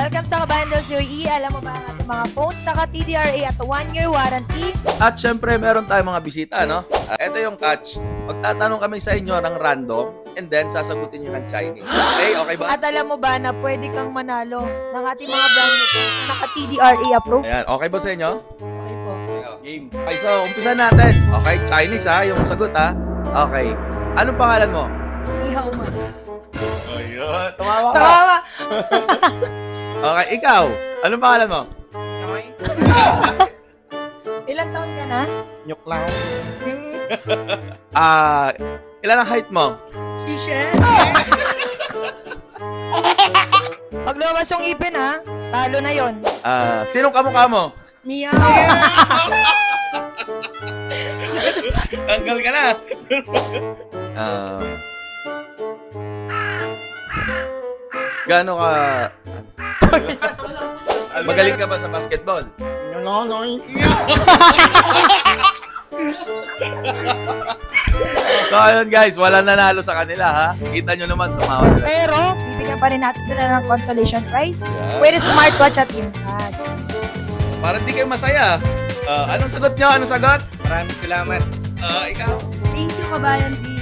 Welcome sa Kabandang COE. Alam mo ba ang ating mga phones naka-TDRA at 1-year warranty? At syempre, meron tayong mga bisita, no? Ito yung catch. Magtatanong kami sa inyo ng random and then sasagutin nyo ng Chinese. Okay? Okay ba? At alam mo ba na pwede kang manalo ng ating mga brand new phones na naka-TDRA approved? Ayan. Okay ba sa inyo? Okay po. Game. Okay, so umpisa natin. Okay, Chinese ha, yung sagot ha. Okay. Anong pangalan mo? Ihaw man. Ayun. Tumawa ka. Tawa! Okay, ikaw. Anong pangalan mo? Ilang taon ka na? Nyok lang. Ilan ang height mo? Shisha! Pag lumabas yung ipin ha, talo na yon. Sinong kamukha mo? Meow! Tanggal ka na. Gaano ka... Magaling ka ba sa basketball? Nolonoy. So ayun guys, walang nanalo sa kanila ha. Kita nyo naman, tumawa sila. Pero, bibigyan pa rin natin sila ng consolation prize Yeah. with a smartwatch at impact. Para di kayo masaya. Anong sagot nyo? Anong sagot? Maraming salamat. Ikaw? Thank you, Kabayan D.